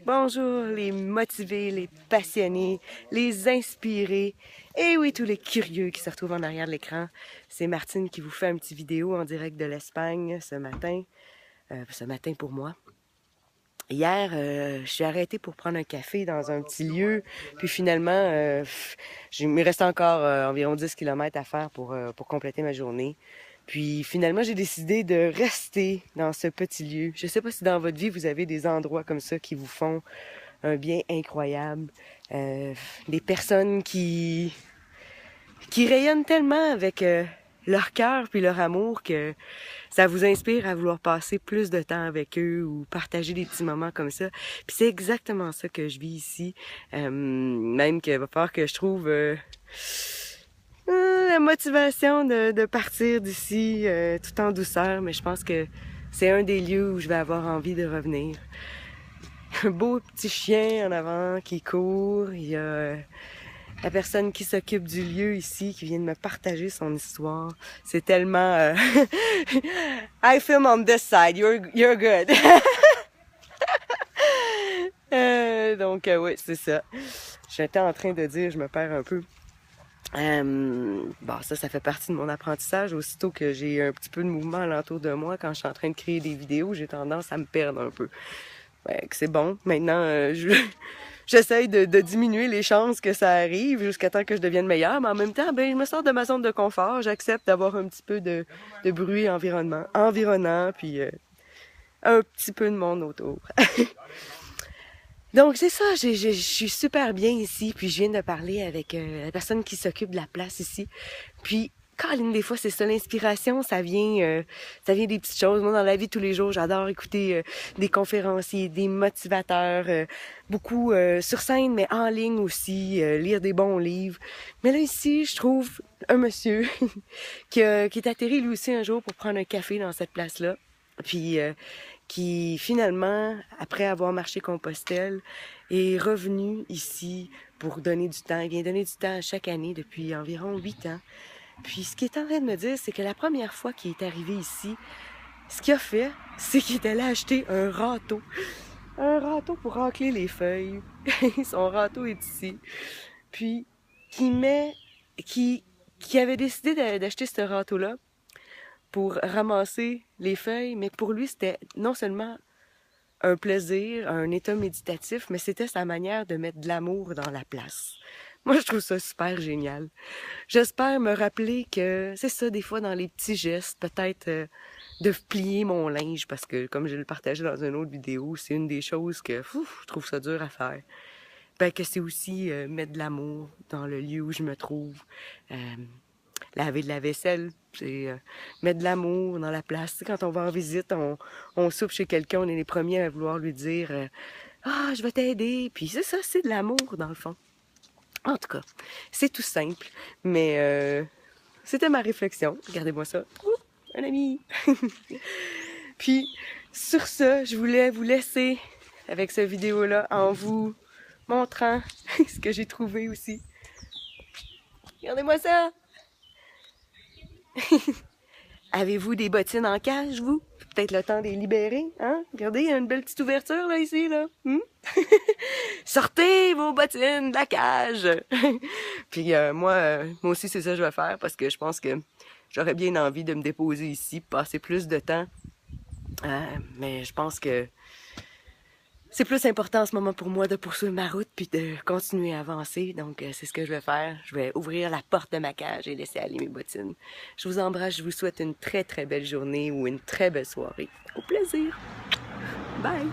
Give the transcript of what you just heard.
Bonjour les motivés, les passionnés, les inspirés et oui, tous les curieux qui se retrouvent en arrière de l'écran. C'est Martine qui vous fait un petit vidéo en direct de l'Espagne ce matin pour moi. Hier, je suis arrêtée pour prendre un café dans un petit lieu, puis finalement, il me reste encore environ 10 km à faire pour compléter ma journée. Puis finalement, j'ai décidé de rester dans ce petit lieu. Je sais pas si dans votre vie, vous avez des endroits comme ça qui vous font un bien incroyable. Des personnes qui rayonnent tellement avec leur cœur puis leur amour que ça vous inspire à vouloir passer plus de temps avec eux ou partager des petits moments comme ça. Puis c'est exactement ça que je vis ici. Même qu'il va falloir que je trouve la motivation de partir d'ici tout en douceur, mais je pense que c'est un des lieux où je vais avoir envie de revenir. Un beau petit chien en avant qui court, il y a la personne qui s'occupe du lieu ici, qui vient de me partager son histoire. C'est tellement... I film on this side, you're good. Donc oui, c'est ça. J'étais en train de dire, je me perds un peu. Bon, ça fait partie de mon apprentissage. Aussitôt que j'ai un petit peu de mouvement alentour de moi, quand je suis en train de créer des vidéos, j'ai tendance à me perdre un peu. C'est bon. Maintenant, j'essaye de diminuer les chances que ça arrive jusqu'à temps que je devienne meilleure, mais en même temps, je me sors de ma zone de confort. J'accepte d'avoir un petit peu de bruit environnant, puis un petit peu de monde autour. Donc c'est ça, je suis super bien ici, puis je viens de parler avec la personne qui s'occupe de la place ici. Puis Colin, des fois, c'est ça, l'inspiration, ça vient des petites choses. Moi, dans la vie de tous les jours, j'adore écouter des conférenciers, des motivateurs, beaucoup sur scène, mais en ligne aussi, lire des bons livres. Mais là, ici, je trouve un monsieur qui est atterri lui aussi un jour pour prendre un café dans cette place-là. Puis qui finalement, après avoir marché Compostelle, est revenu ici pour donner du temps. Il vient donner du temps chaque année depuis environ 8 ans. Puis ce qu'il est en train de me dire, c'est que la première fois qu'il est arrivé ici, ce qu'il a fait, c'est qu'il est allé acheter un râteau. Un râteau pour racler les feuilles. Son râteau est ici. Puis qui avait décidé d'acheter ce râteau-là pour ramasser les feuilles, mais pour lui, c'était non seulement un plaisir, un état méditatif, mais c'était sa manière de mettre de l'amour dans la place. Moi, je trouve ça super génial. J'espère me rappeler que c'est ça, des fois, dans les petits gestes, peut-être de plier mon linge, parce que, comme je le partageais dans une autre vidéo, c'est une des choses que je trouve ça dur à faire. Que c'est aussi mettre de l'amour dans le lieu où je me trouve. Laver de la vaisselle, c'est mettre de l'amour dans la place. Tu sais, quand on va en visite, on soupe chez quelqu'un, on est les premiers à vouloir lui dire ah, je vais t'aider. Puis c'est ça, c'est de l'amour, dans le fond. En tout cas, c'est tout simple, mais c'était ma réflexion. Regardez-moi ça. Ouh, un ami! Puis, sur ça, je voulais vous laisser avec cette vidéo-là en vous montrant ce que j'ai trouvé aussi. Regardez-moi ça! Avez-vous des bottines en cage, vous? Peut-être le temps de les libérer, hein? Regardez, il y a une belle petite ouverture, là, ici, là. Sortez vos bottines de la cage! Puis moi aussi, c'est ça que je vais faire, parce que je pense que j'aurais bien envie de me déposer ici, passer plus de temps. Mais je pense que c'est plus important en ce moment pour moi de poursuivre ma route puis de continuer à avancer. Donc, c'est ce que je vais faire. Je vais ouvrir la porte de ma cage et laisser aller mes bottines. Je vous embrasse. Je vous souhaite une très, très belle journée ou une très belle soirée. Au plaisir. Bye!